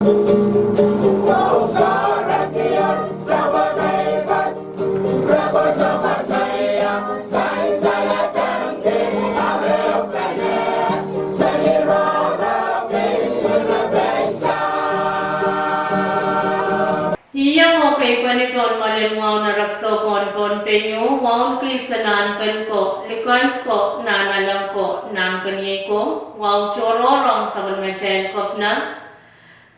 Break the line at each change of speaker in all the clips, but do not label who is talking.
Iyang okay panipon malimwaw na raksokon pon penyo, wawn kisanan kan ko, likan ko, nanalang ko, nang kanyay ko, waw chororong sa kalmachayan kop na,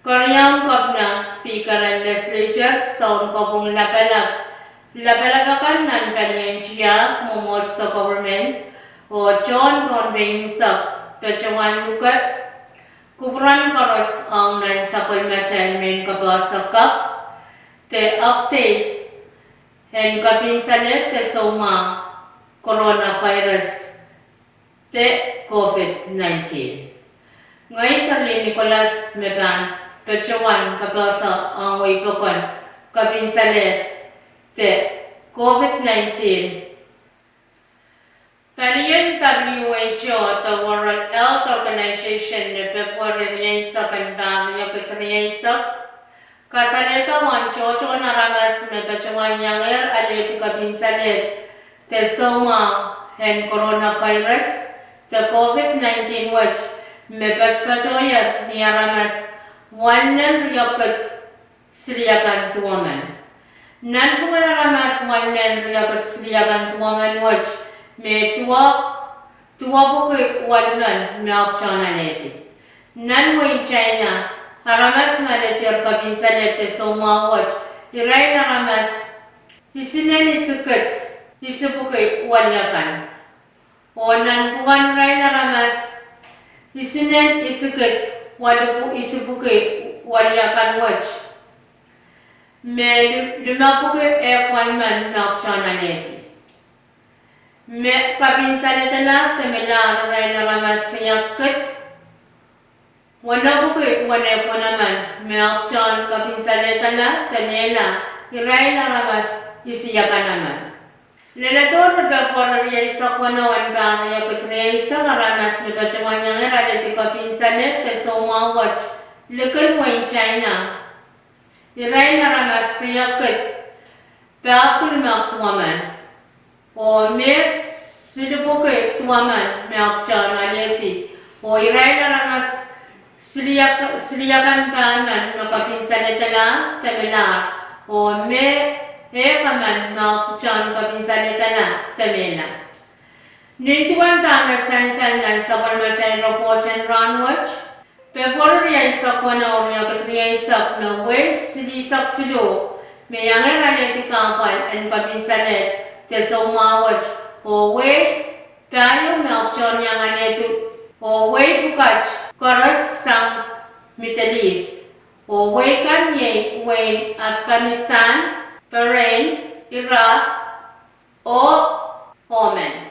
karyang kop na, speaker and legislature, sound ko pong lapalap. Lapalapakan nan kanyang siya, mumot sa government, o John Ron Bengsak, pecawan lukat, kubran karos ang nan sa kalmachayan men kapasakap, te update and kapinsanet te soma coronavirus te COVID-19. Ngay sa Nicolas Meban, pecawan kapasa ang wipokon kapinsanet te COVID-19. Paniyan WHO the World Health Organization ne February niya sa kantang niya kaniya sa kasaleta wan chocho na ramas me pecawan yanger aleti kapinsanet te soma and coronavirus te COVID-19 watch me pecawan niya ramas wanan riyakat siliakan tuaman nan kumana ramas wanan riyakat siliakan tuaman watch me tua buku wanan me apchana leti nan mo in China haramas maletir kapinsanet te soma watch iray na ramas isinan isukat isubukai walyakan o nan pugan ray na ramas isinan isukat walupu isubukai walyakan watch me lumapukai ekwanman napchana leti me kapinsanet na temela ray na ramas miyakat wana buku wana naman meakchan kapinsaleta na temela iray na ramas isiyakan naman. Lelator na pagpora riya isa wana bang riya kutriya isa ramas na pacawan yang rada ti kapinsalet te soma watch lekan mo in China iray na ramas piyakit pakul maktuaman o mes silubuke tuaman meakchan aleti o iray na ramas siliakan paman makapinsanet na temela o me kaman makchan kapinsanet na temela. Nituan tama sansan na sa palmachay report and run watch. February ay sa kwana o niya katriya isak na wes silisak silo may yangan raleti kampal and kapinsanet te soma watch o we tayo makchan yangan netu o we bukach Koras sang Middle East, o Wakan Ye, Wayne, Afghanistan, Bahrain, Iraq, o Oman.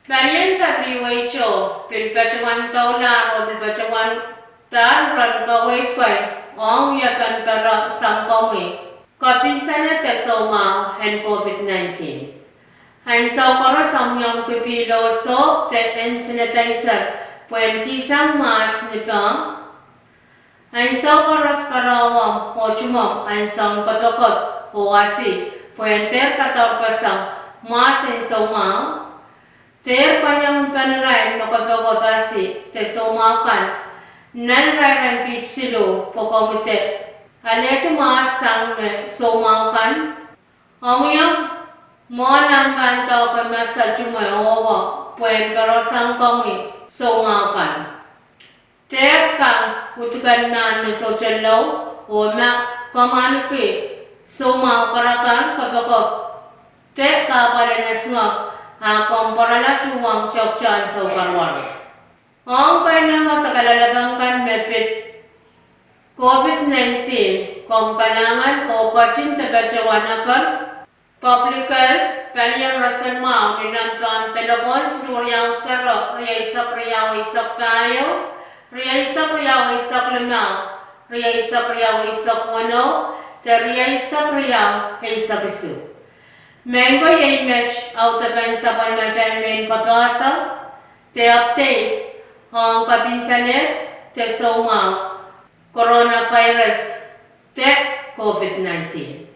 Balian WHO, Pilpachawan Taula, o Pilpachawan Taran Kaway Kwan, Ong Yapan Para Sang Kaway, Kapinsana Tesoma, and COVID-19. Hain sa koras ang yung kipilo so, and sanitizer, Puen kisang mas nipang ay sa oras karawang o chumam ay sa katokot o asi puen ter katorpasang mas ay sa umang ter kanyang panaray makapagpapasi te sa umakan nan rayang pitsilo pokomite aleto mas sang sa umakan ang yung mga nang kanto kamasa chumay owa puen karosang kami songakan. Terkang utukan nan mesojan lau, oma pamaniki somangkarakan kapakop. Tek kapalan asmak, akong parala chuwang chokchan sa ukarwan. Ang kaya na matakalalabangan mepit COVID-19 kung kalangan o kachin tagachawanakan Public Health, Paliang Rasalma, Rinampan Telefon, Sinuriang Saro, Ria Isak Riyaw Isak Payo, Ria Isak Riyaw Isak Limang, Ria Isak Riyaw Isak Wano, Ria Isak Riyaw Isak Isu. Mengo image autaban sa palmachay men kapasa, te update ang kabinsanet, te somang, coronavirus te COVID-19.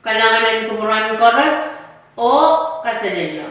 Kailangan kumuran koras o kasalilyo.